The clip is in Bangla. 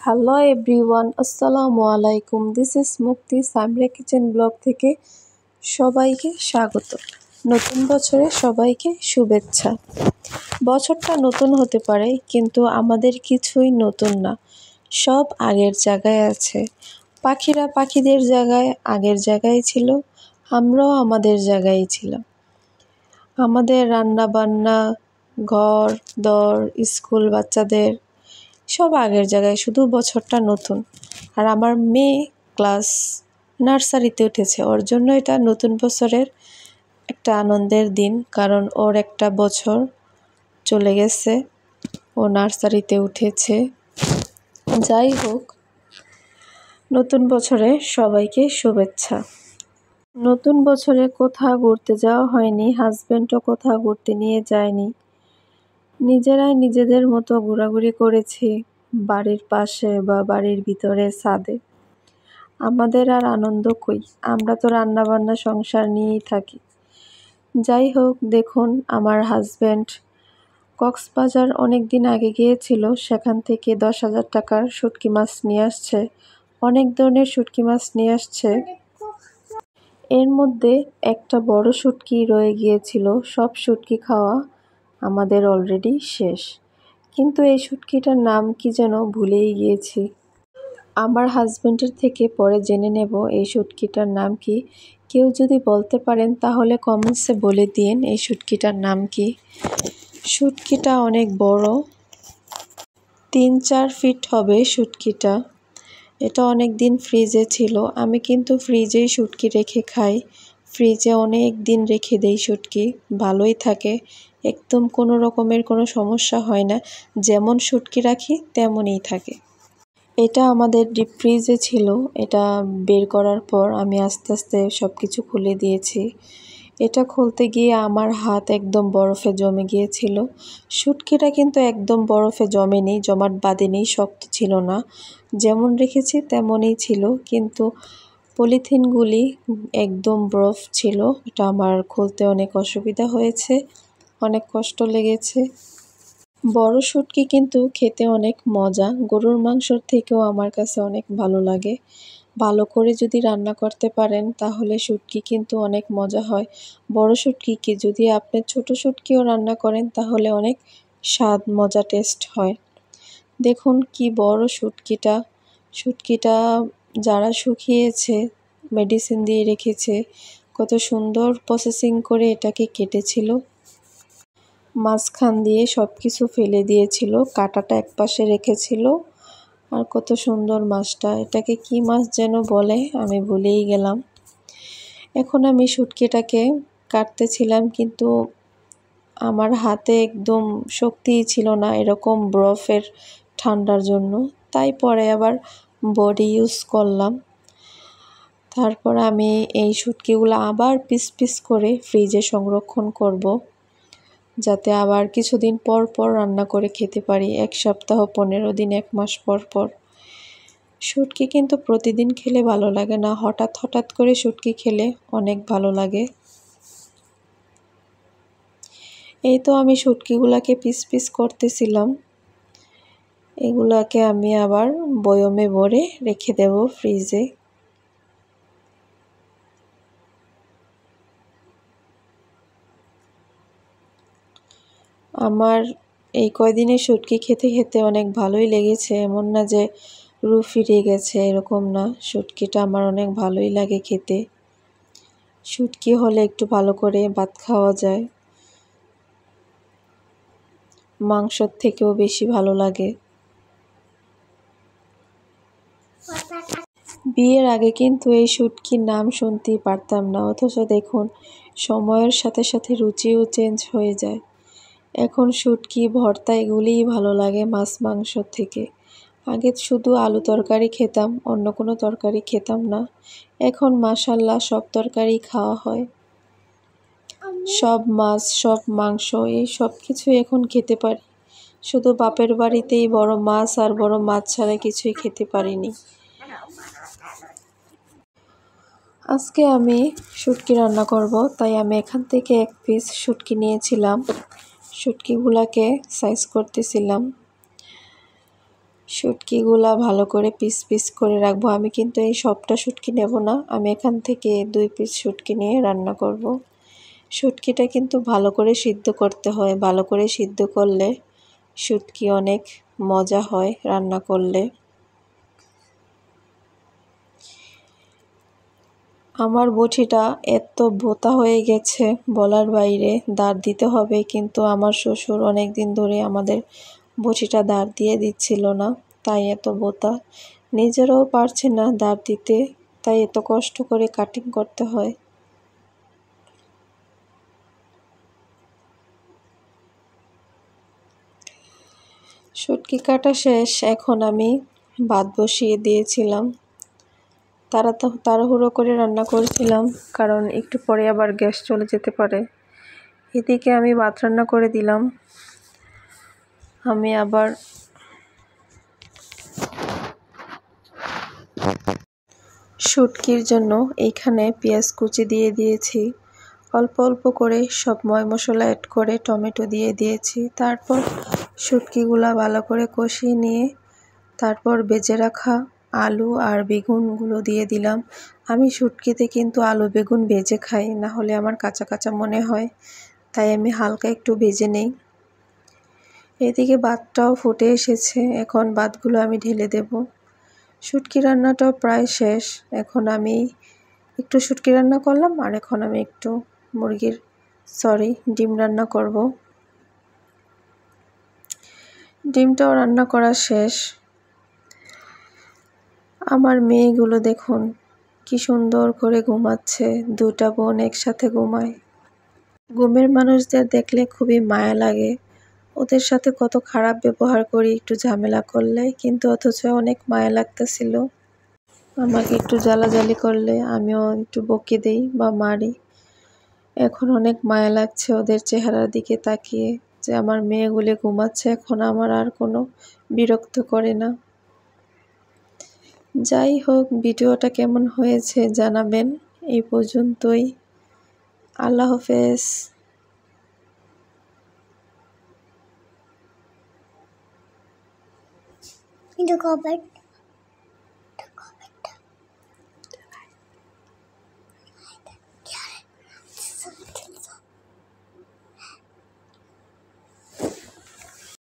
হ্যালো এভরিওয়ান, আসসালামু আলাইকুম। দিস ইজ মুক্তি সামরা কিচেন ব্লগ থেকে সবাইকে স্বাগত। নতুন বছরে সবাইকে শুভেচ্ছা। বছরটা নতুন হতে পারে, কিন্তু আমাদের কিছুই নতুন না, সব আগের জায়গায় আছে। পাখিরা পাখিদের জায়গায় আগের জায়গায় ছিল, আমরাও আমাদের জায়গায় ছিলাম। আমাদের রান্না বান্না, ঘর দর, স্কুল, বাচ্চাদের সব আগের জায়গায়, শুধু বছরটা নতুন। আর আমার মেয়ে ক্লাস নার্সারিতে উঠেছে, ওর জন্য এটা নতুন বছরের একটা আনন্দের দিন, কারণ ওর একটা বছর চলে গেছে, ও নার্সারিতে উঠেছে। যাই হোক, নতুন বছরে সবাইকে শুভেচ্ছা। নতুন বছরে কোথাও ঘুরতে যাওয়া হয়নি, হাজব্যান্ডও কোথাও ঘুরতে নিয়ে যায়নি। নিজেরাই নিজেদের মতো ঘোরাঘুরি করেছি, বাড়ির পাশে বা বাড়ির ভিতরে ছাদে। আমাদের আর আনন্দ কই, আমরা তো রান্না বান্না সংসার নিয়েই থাকি। যাই হোক, দেখুন আমার হাজব্যান্ড কক্সবাজার অনেক দিন আগে গিয়েছিল, সেখান থেকে 10,000 টাকার শুটকি মাছ নিয়ে আসছে। অনেক ধরনের শুটকি মাছ নিয়ে আসছে, এর মধ্যে একটা বড় শুটকি রয়ে গিয়েছিল। সব শুটকি খাওয়া আমাদের অলরেডি শেষ, কিন্তু এই শুটকিটার নাম কি যেন ভুলেই গিয়েছি। আমার হাজব্যান্ডের থেকে পরে জেনে নেব এই শুটকিটার নাম কি। কেউ যদি বলতে পারেন তাহলে কমেন্টসে বলে দিন এই শুটকিটার নাম কি। শুটকিটা অনেক বড়, 3-4 ফিট হবে শুটকিটা। এটা অনেক দিন ফ্রিজে ছিল, আমি কিন্তু ফ্রিজেই শুটকি রেখে খাই। ফ্রিজে অনেক দিন রেখে দেই শুটকি, ভালোই থাকে, একদম কোনো রকমের কোনো সমস্যা হয় না। যেমন শুটকি রাখি তেমনই থাকে। এটা আমাদের ডিপ ফ্রিজে ছিল, এটা বের করার পর আমি আস্তে আস্তে সব কিছু খুলে দিয়েছি। এটা খুলতে গিয়ে আমার হাত একদম বরফে জমে গিয়েছিল। শুটকিটা কিন্তু একদম বরফে জমেনি, জমাট বাঁধেনি, শক্ত ছিল না, যেমন রেখেছি তেমনই ছিল, কিন্তু পলিথিনগুলি একদম বরফ ছিল। এটা আমার খুলতে অনেক অসুবিধা হয়েছে, অনেক কষ্ট লেগেছে। বড় শুটকি কিন্তু খেতে অনেক মজা, গরুর মাংসর থেকেও আমার কাছে অনেক ভালো লাগে। ভালো করে যদি রান্না করতে পারেন তাহলে শুটকি কিন্তু অনেক মজা হয়। বড় শুটকিকে যদি আপনি ছোট শুটকিও রান্না করেন তাহলে অনেক স্বাদ, মজা, টেস্ট হয়। দেখুন কি বড় শুটকিটা। শুটকিটা যারা শুকিয়েছে, মেডিসিন দিয়ে রেখেছে, কত সুন্দর প্রসেসিং করে এটাকে কেটেছিল। মাঝখান দিয়ে সব কিছু ফেলে দিয়েছিল, কাঁটাটা একপাশে রেখেছিল। আর কত সুন্দর মাছটা, এটাকে কি মাছ যেন বলে, আমি ভুলেই গেলাম। এখন আমি শুটকিটাকে কাটতেছিলাম, কিন্তু আমার হাতে একদম শক্তিই ছিল না, এরকম বরফের ঠান্ডার জন্য। তাই পরে আবার বডি ইউজ করলাম। তারপর আমি এই শুটকিগুলো আবার পিস পিস করে ফ্রিজে সংরক্ষণ করব, যাতে আবার কিছুদিন পর পর রান্না করে খেতে পারি, 1 সপ্তাহ, 15 দিন, 1 মাস পর পর। শুটকি কিন্তু প্রতিদিন খেলে ভালো লাগে না, হঠাৎ হঠাৎ করে শুটকি খেলে অনেক ভালো লাগে। এই তো আমি শুটকিগুলোকে পিস পিস করতেছিলাম, এগুলাকে আমি আবার বয়মে ভরে রেখে দেব ফ্রিজে। আমার এই কয়দিনে শুটকি খেতে খেতে অনেক ভালোই লেগেছে, এমন না যে রু ফিরে গেছে, এরকম না। শুটকিটা আমার অনেক ভালোই লাগে খেতে। শুটকি হলে একটু ভালো করে ভাত খাওয়া যায়, মাংসর থেকেও বেশি ভালো লাগে। বিয়ের আগে কিন্তু এই শুটকির নাম শুনতেই পারতাম না, অথচ দেখুন সময়ের সাথে সাথে রুচিও চেঞ্জ হয়ে যায়। এখন শুটকি, ভর্তা এগুলিই ভালো লাগে মাছ মাংসর থেকে। আগে শুধু আলু তরকারি খেতাম, অন্য কোনো তরকারি খেতাম না। এখন মাশাল্লাহ সব তরকারি খাওয়া হয়, সব মাছ, সব মাংস, এই সব কিছুই এখন খেতে পারি। শুধু বাপের বাড়িতেই বড় মাছ আর বড় মাছ ছাড়া কিছুই খেতে পারিনি। আজকে আমি শুটকি রান্না করব, তাই আমি এখান থেকে 1 পিস শুটকি নিয়েছিলাম। শুটকিগুলাকে সাইজ করতেছিলাম। শুটকিগুলা ভালো করে পিস পিস করে রাখবো। আমি কিন্তু এই সবটা শুটকি নেব না, আমি এখান থেকে 2 পিস শুটকি নিয়ে রান্না করব। শুটকিটা কিন্তু ভালো করে সিদ্ধ করতে হয়, ভালো করে সিদ্ধ করলে শুটকি অনেক মজা হয় রান্না করলে। আমার বটিটা এত বোতা হয়ে গেছে বলার বাইরে, দাঁড় দিতে হবে, কিন্তু আমার শ্বশুর অনেক দিন ধরে আমাদের বটিটা দাঁড় দিয়ে দিচ্ছিল না, তাই এত বোতা। নিজেরাও পারছে না দাঁড় দিতে, তাই এত কষ্ট করে কাটিং করতে হয়। শুটকি কাটা শেষ, এখন আমি ভাত বসিয়ে দিয়েছিলাম। তাড়াহুড়ো করে রান্না করছিলাম, কারণ একটু পরে আবার গ্যাস চলে যেতে পারে। এদিকে আমি ভাত রান্না করে দিলাম। আমি আবার শুটকির জন্য এইখানে পেঁয়াজ কুচি দিয়ে দিয়েছি, অল্প অল্প করে সব ময় মশলা অ্যাড করে টমেটো দিয়ে দিয়েছি। তারপর শুটকিগুলা ভালো করে কষিয়ে নিয়ে তারপর বেজে রাখা আলু আর বেগুনগুলো দিয়ে দিলাম। আমি শুটকিতে কিন্তু আলু বেগুন ভেজে খাই, না হলে আমার কাঁচা কাঁচা মনে হয়, তাই আমি হালকা একটু ভেজে নেই। এদিকে ভাতটাও ফুটে এসেছে, এখন ভাতগুলো আমি ঢেলে দেব। শুটকি রান্নাটাও প্রায় শেষ, এখন আমি একটু শুটকি রান্না করলাম, আর এখন আমি একটু ডিম রান্না করব। ডিমটাও রান্না করা শেষ। আমার মেয়েগুলো দেখুন কি সুন্দর করে ঘুমাচ্ছে, 2টা বোন একসাথে ঘুমায়। ঘুমের মানুষদের দেখলে খুবই মায়া লাগে, ওদের সাথে কত খারাপ ব্যবহার করি একটু ঝামেলা করলে, কিন্তু অথচ অনেক মায়া লাগতেছিল। আমাকে একটু জ্বালাজালি করলে আমিও একটু বকে দেই বা মারি। এখন অনেক মায়া লাগছে ওদের চেহারার দিকে তাকিয়ে, যে আমার মেয়েগুলি ঘুমাচ্ছে, এখন আমার আর কোনো বিরক্ত করে না। যাই হোক, ভিডিওটা কেমন হয়েছে জানাবেন। এই পর্যন্তই, আল্লাহ হাফেজ। Into cupboard.